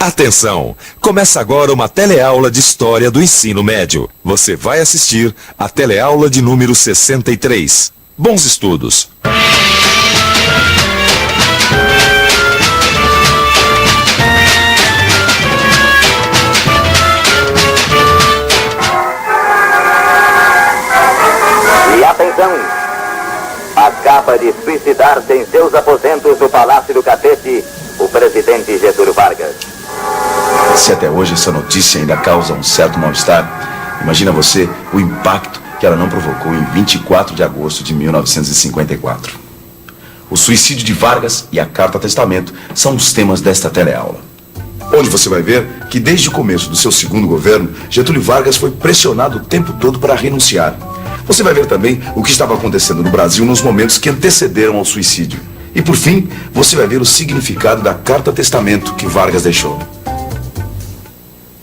Atenção! Começa agora uma teleaula de História do Ensino Médio. Você vai assistir a teleaula de número 63. Bons estudos! E atenção! Acaba de suicidar-se em seus aposentos do Palácio do Catete o presidente Getúlio Vargas. Se até hoje essa notícia ainda causa um certo mal-estar, imagina você o impacto que ela não provocou em 24 de agosto de 1954. O suicídio de Vargas e a Carta Testamento são os temas desta teleaula, onde você vai ver que desde o começo do seu segundo governo, Getúlio Vargas foi pressionado o tempo todo para renunciar. Você vai ver também o que estava acontecendo no Brasil nos momentos que antecederam ao suicídio. E por fim, você vai ver o significado da Carta Testamento que Vargas deixou.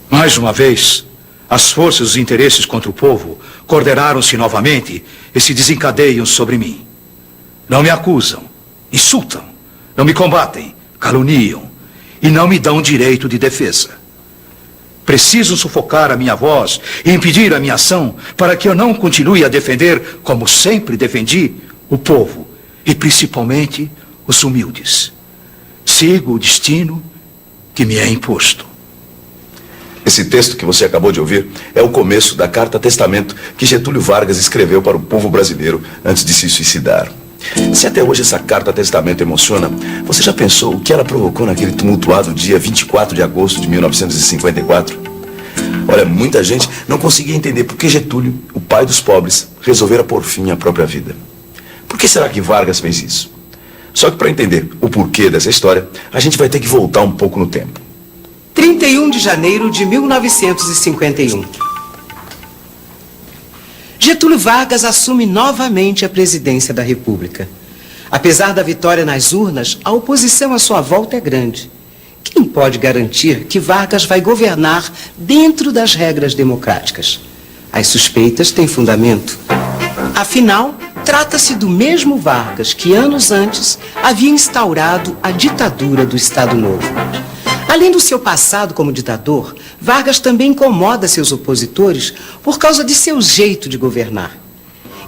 Mais uma vez, as forças e os interesses contra o povo coordenaram-se novamente e se desencadeiam sobre mim. Não me acusam, insultam, não me combatem, caluniam e não me dão direito de defesa. Precisam sufocar a minha voz e impedir a minha ação para que eu não continue a defender, como sempre defendi, o povo e principalmente os humildes. Sigo o destino que me é imposto. Esse texto que você acabou de ouvir é o começo da Carta Testamento que Getúlio Vargas escreveu para o povo brasileiro antes de se suicidar. Se até hoje essa Carta Testamento emociona, você já pensou o que ela provocou naquele tumultuado dia 24 de agosto de 1954? Olha, muita gente não conseguia entender por que Getúlio, o pai dos pobres, resolvera pôr fim à própria vida. Por que será que Vargas fez isso? Só que para entender o porquê dessa história, a gente vai ter que voltar um pouco no tempo. 31 de janeiro de 1951. Getúlio Vargas assume novamente a presidência da República. Apesar da vitória nas urnas, a oposição à sua volta é grande. Quem pode garantir que Vargas vai governar dentro das regras democráticas? As suspeitas têm fundamento. Afinal, trata-se do mesmo Vargas que anos antes havia instaurado a ditadura do Estado Novo. Além do seu passado como ditador, Vargas também incomoda seus opositores por causa de seu jeito de governar.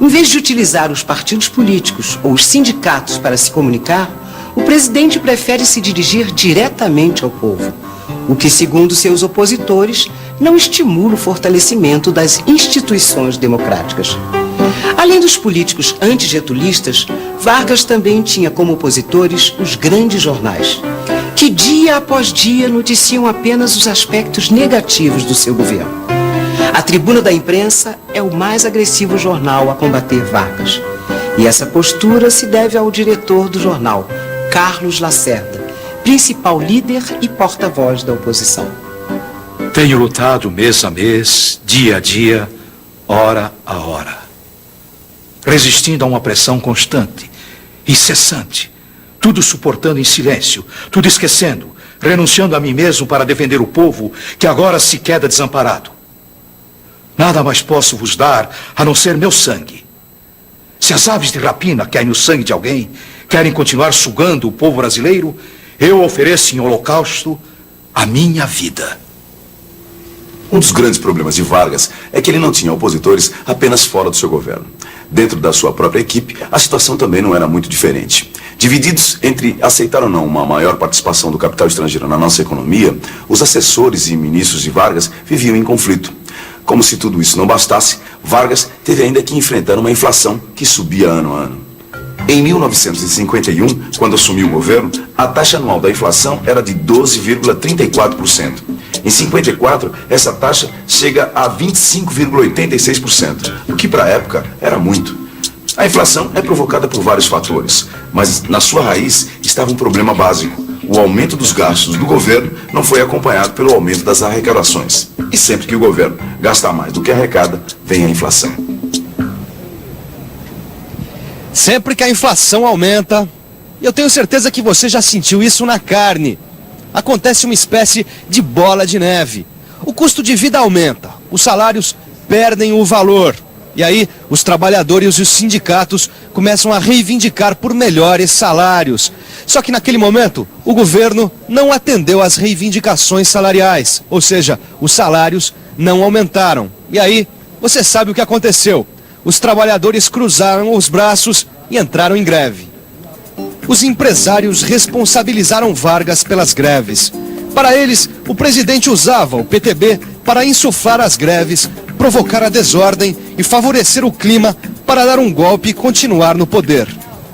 Em vez de utilizar os partidos políticos ou os sindicatos para se comunicar, o presidente prefere se dirigir diretamente ao povo, o que, segundo seus opositores, não estimula o fortalecimento das instituições democráticas. Além dos políticos antigetulistas, Vargas também tinha como opositores os grandes jornais, que dia após dia noticiam apenas os aspectos negativos do seu governo. A Tribuna da Imprensa é o mais agressivo jornal a combater Vargas. E essa postura se deve ao diretor do jornal, Carlos Lacerda, principal líder e porta-voz da oposição. Tenho lutado mês a mês, dia a dia, hora a hora, resistindo a uma pressão constante, incessante, tudo suportando em silêncio, tudo esquecendo, renunciando a mim mesmo para defender o povo que agora se queda desamparado. Nada mais posso vos dar a não ser meu sangue. Se as aves de rapina querem o sangue de alguém, querem continuar sugando o povo brasileiro, eu ofereço em holocausto a minha vida. Um dos grandes problemas de Vargas é que ele não tinha opositores apenas fora do seu governo. Dentro da sua própria equipe, a situação também não era muito diferente. Divididos entre aceitar ou não uma maior participação do capital estrangeiro na nossa economia, os assessores e ministros de Vargas viviam em conflito. Como se tudo isso não bastasse, Vargas teve ainda que enfrentar uma inflação que subia ano a ano. Em 1951, quando assumiu o governo, a taxa anual da inflação era de 12,34%. Em 54, essa taxa chega a 25,86%, o que para a época era muito. A inflação é provocada por vários fatores, mas na sua raiz estava um problema básico. O aumento dos gastos do governo não foi acompanhado pelo aumento das arrecadações. E sempre que o governo gasta mais do que arrecada, vem a inflação. Sempre que a inflação aumenta, eu tenho certeza que você já sentiu isso na carne. Acontece uma espécie de bola de neve. O custo de vida aumenta, os salários perdem o valor. E aí, os trabalhadores e os sindicatos começam a reivindicar por melhores salários. Só que naquele momento, o governo não atendeu às reivindicações salariais, ou seja, os salários não aumentaram. E aí, você sabe o que aconteceu. Os trabalhadores cruzaram os braços e entraram em greve. Os empresários responsabilizaram Vargas pelas greves. Para eles, o presidente usava o PTB para insuflar as greves, provocar a desordem e favorecer o clima para dar um golpe e continuar no poder.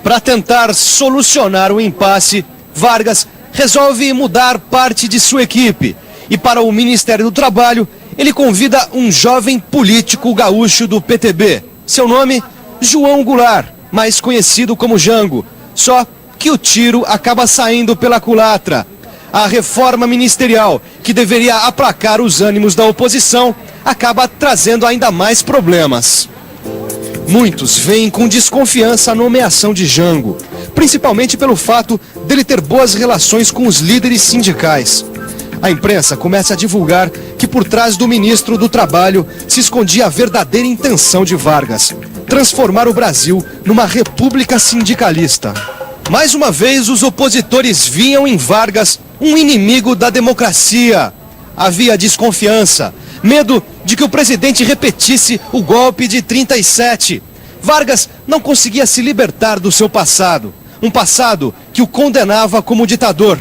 Para tentar solucionar o impasse, Vargas resolve mudar parte de sua equipe. E para o Ministério do Trabalho, ele convida um jovem político gaúcho do PTB. Seu nome, João Goulart, mais conhecido como Jango. Só que o tiro acaba saindo pela culatra. A reforma ministerial, que deveria aplacar os ânimos da oposição, acaba trazendo ainda mais problemas. Muitos veem com desconfiança a nomeação de Jango, principalmente pelo fato dele ter boas relações com os líderes sindicais. A imprensa começa a divulgar que por trás do ministro do Trabalho se escondia a verdadeira intenção de Vargas: transformar o Brasil numa república sindicalista. Mais uma vez, os opositores viam em Vargas um inimigo da democracia. Havia desconfiança, medo de que o presidente repetisse o golpe de 37. Vargas não conseguia se libertar do seu passado, um passado que o condenava como ditador.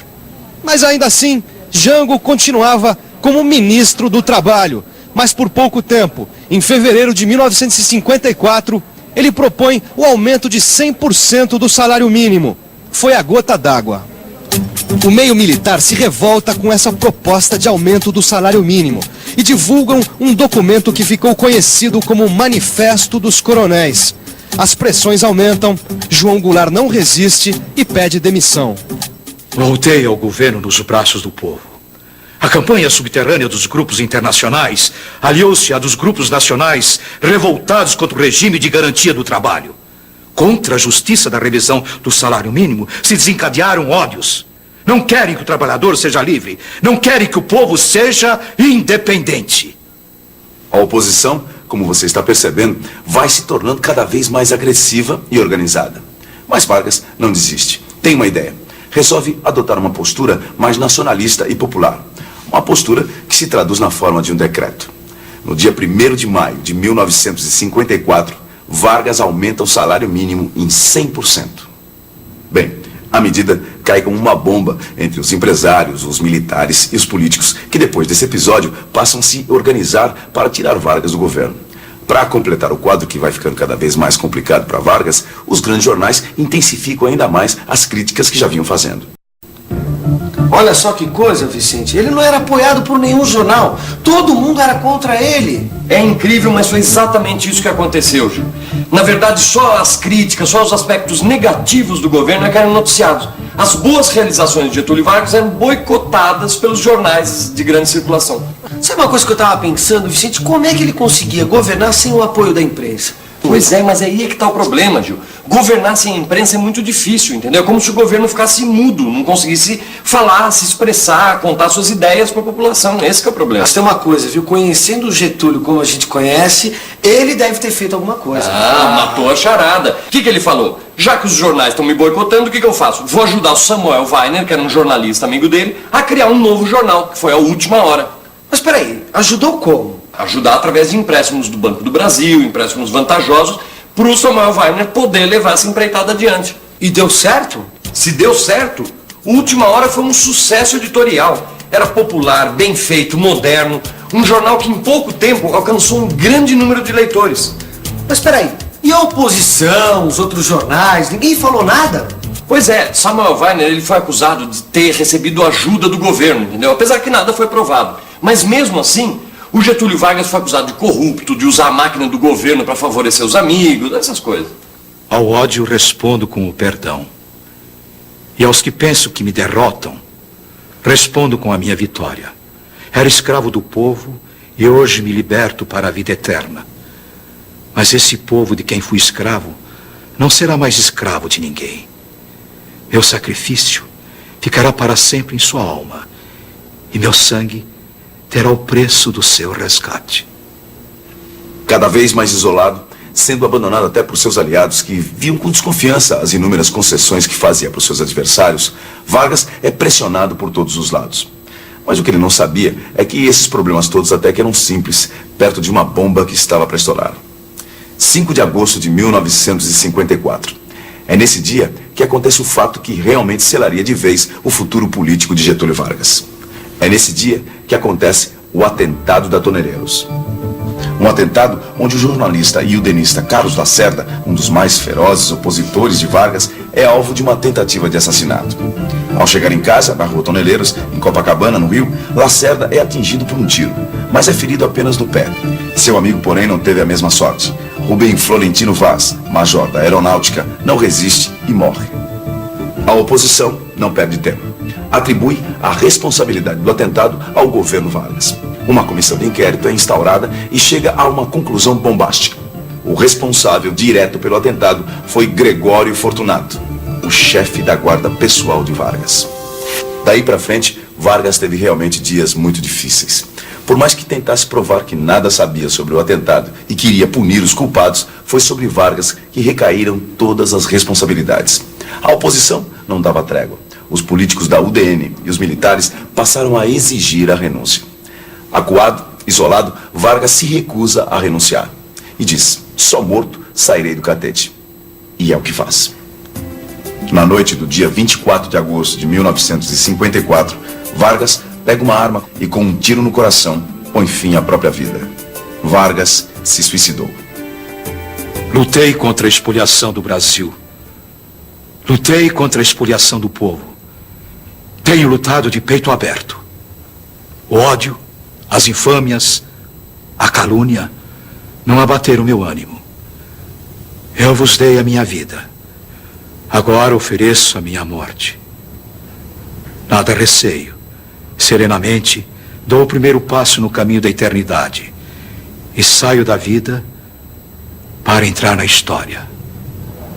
Mas ainda assim, Jango continuava como ministro do Trabalho, mas por pouco tempo. Em fevereiro de 1954, ele propõe o aumento de 100% do salário mínimo. Foi a gota d'água. O meio militar se revolta com essa proposta de aumento do salário mínimo e divulgam um documento que ficou conhecido como Manifesto dos Coronéis. As pressões aumentam, João Goulart não resiste e pede demissão. Voltei ao governo nos braços do povo. A campanha subterrânea dos grupos internacionais aliou-se à dos grupos nacionais revoltados contra o regime de garantia do trabalho. Contra a justiça da revisão do salário mínimo se desencadearam ódios. Não querem que o trabalhador seja livre. Não querem que o povo seja independente. A oposição, como você está percebendo, vai se tornando cada vez mais agressiva e organizada. Mas Vargas não desiste. Tem uma ideia. Resolve adotar uma postura mais nacionalista e popular. Uma postura que se traduz na forma de um decreto. No dia 1º de maio de 1954, Vargas aumenta o salário mínimo em 100%. Bem, a medida cai como uma bomba entre os empresários, os militares e os políticos, que depois desse episódio passam a se organizar para tirar Vargas do governo. Para completar o quadro, que vai ficando cada vez mais complicado para Vargas, os grandes jornais intensificam ainda mais as críticas que já vinham fazendo. Olha só que coisa, Vicente. Ele não era apoiado por nenhum jornal. Todo mundo era contra ele. É incrível, mas foi exatamente isso que aconteceu, Gil. Na verdade, só as críticas, só os aspectos negativos do governo é que eram noticiados. As boas realizações de Getúlio Vargas eram boicotadas pelos jornais de grande circulação. Sabe uma coisa que eu estava pensando, Vicente? Como é que ele conseguia governar sem o apoio da imprensa? Pois é, mas aí é que está o problema, Gil. Governar sem imprensa é muito difícil, entendeu? É como se o governo ficasse mudo, não conseguisse falar, se expressar, contar suas ideias para a população. Esse que é o problema. Mas tem uma coisa, viu? Conhecendo o Getúlio como a gente conhece, ele deve ter feito alguma coisa. Matou a charada. O que ele falou? Já que os jornais estão me boicotando, o que eu faço? Vou ajudar o Samuel Weiner, que era um jornalista amigo dele, a criar um novo jornal, que foi a Última Hora. Mas peraí, ajudou como? Ajudar através de empréstimos do Banco do Brasil, empréstimos vantajosos, para o Samuel Weiner poder levar essa empreitada adiante. E deu certo? Se deu certo, Última Hora foi um sucesso editorial. Era popular, bem feito, moderno, um jornal que em pouco tempo alcançou um grande número de leitores. Mas peraí, e a oposição, os outros jornais, ninguém falou nada? Pois é, Samuel Weiner ele foi acusado de ter recebido ajuda do governo, entendeu? Apesar que nada foi provado. Mas mesmo assim, o Getúlio Vargas foi acusado de corrupto, de usar a máquina do governo para favorecer os amigos, essas coisas. Ao ódio respondo com o perdão. E aos que pensam que me derrotam, respondo com a minha vitória. Era escravo do povo e hoje me liberto para a vida eterna. Mas esse povo de quem fui escravo não será mais escravo de ninguém. Meu sacrifício ficará para sempre em sua alma e meu sangue terá o preço do seu resgate. Cada vez mais isolado, sendo abandonado até por seus aliados que viam com desconfiança as inúmeras concessões que fazia para os seus adversários, Vargas é pressionado por todos os lados. Mas o que ele não sabia é que esses problemas todos até que eram simples, perto de uma bomba que estava para estourar. 5 de agosto de 1954. É nesse dia que acontece o fato que realmente selaria de vez o futuro político de Getúlio Vargas. É nesse dia que acontece o atentado da Toneleiros. Um atentado onde o jornalista e udenista Carlos Lacerda, um dos mais ferozes opositores de Vargas, é alvo de uma tentativa de assassinato. Ao chegar em casa, na rua Toneleiros, em Copacabana, no Rio, Lacerda é atingido por um tiro, mas é ferido apenas no pé. Seu amigo, porém, não teve a mesma sorte. Rubem Florentino Vaz, major da Aeronáutica, não resiste e morre. A oposição não perde tempo. Atribui a responsabilidade do atentado ao governo Vargas. Uma comissão de inquérito é instaurada e chega a uma conclusão bombástica. O responsável direto pelo atentado foi Gregório Fortunato, o chefe da guarda pessoal de Vargas. Daí para frente, Vargas teve realmente dias muito difíceis. Por mais que tentasse provar que nada sabia sobre o atentado e queria punir os culpados, foi sobre Vargas que recaíram todas as responsabilidades. A oposição não dava trégua. Os políticos da UDN e os militares passaram a exigir a renúncia. Acuado, isolado, Vargas se recusa a renunciar. E diz: só morto sairei do catete. E é o que faz. Na noite do dia 24 de agosto de 1954, Vargas pega uma arma e, com um tiro no coração, põe fim à própria vida. Vargas se suicidou. Lutei contra a expoliação do Brasil. Lutei contra a expoliação do povo. Tenho lutado de peito aberto. O ódio, as infâmias, a calúnia não abateram meu ânimo. Eu vos dei a minha vida. Agora ofereço a minha morte. Nada receio. Serenamente dou o primeiro passo no caminho da eternidade e saio da vida para entrar na história.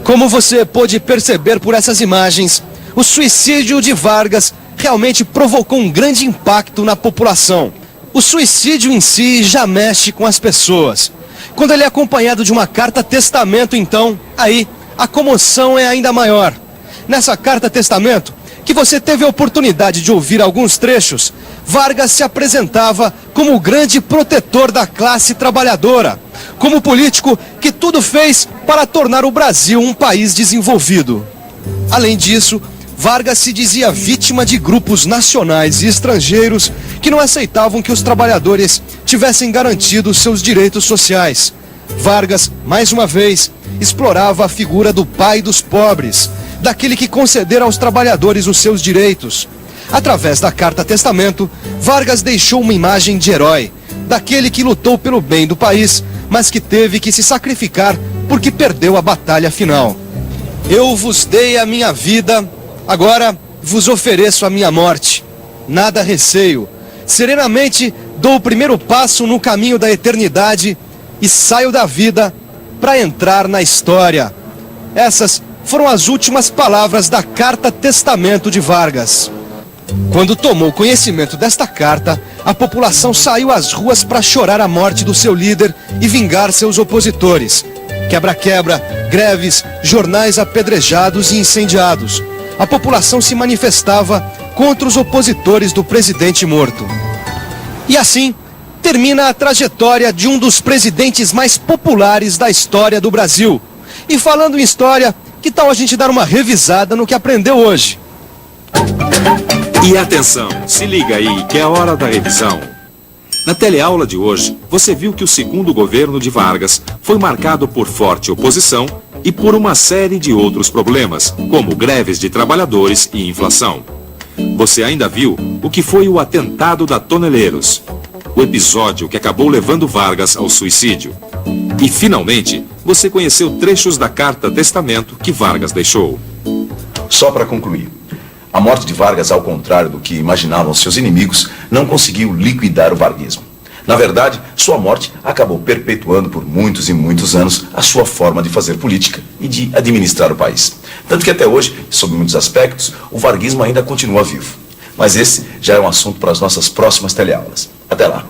Como você pôde perceber por essas imagens, o suicídio de Vargas realmente provocou um grande impacto na população. O suicídio em si já mexe com as pessoas. Quando ele é acompanhado de uma carta-testamento, então, aí a comoção é ainda maior. Nessa carta-testamento, que você teve a oportunidade de ouvir alguns trechos, Vargas se apresentava como o grande protetor da classe trabalhadora, como político que tudo fez para tornar o Brasil um país desenvolvido. Além disso, Vargas se dizia vítima de grupos nacionais e estrangeiros que não aceitavam que os trabalhadores tivessem garantido seus direitos sociais. Vargas, mais uma vez, explorava a figura do pai dos pobres, daquele que concedera aos trabalhadores os seus direitos. Através da carta-testamento, Vargas deixou uma imagem de herói, daquele que lutou pelo bem do país, mas que teve que se sacrificar porque perdeu a batalha final. Eu vos dei a minha vida, agora vos ofereço a minha morte. Nada receio. Serenamente dou o primeiro passo no caminho da eternidade e saio da vida para entrar na história. Essas foram as últimas palavras da carta-testamento de Vargas. Quando tomou conhecimento desta carta, a população saiu às ruas para chorar a morte do seu líder e vingar seus opositores. Quebra-quebra, greves, jornais apedrejados e incendiados. A população se manifestava contra os opositores do presidente morto. E assim, termina a trajetória de um dos presidentes mais populares da história do Brasil. E falando em história, que tal a gente dar uma revisada no que aprendeu hoje? E atenção, se liga aí que é a hora da revisão. Na teleaula de hoje, você viu que o segundo governo de Vargas foi marcado por forte oposição e por uma série de outros problemas, como greves de trabalhadores e inflação. Você ainda viu o que foi o atentado da Toneleiros, o episódio que acabou levando Vargas ao suicídio. E, finalmente, você conheceu trechos da carta-testamento que Vargas deixou. Só para concluir, a morte de Vargas, ao contrário do que imaginavam seus inimigos, não conseguiu liquidar o varguismo. Na verdade, sua morte acabou perpetuando por muitos e muitos anos a sua forma de fazer política e de administrar o país. Tanto que até hoje, sob muitos aspectos, o varguismo ainda continua vivo. Mas esse já é um assunto para as nossas próximas teleaulas. Até lá!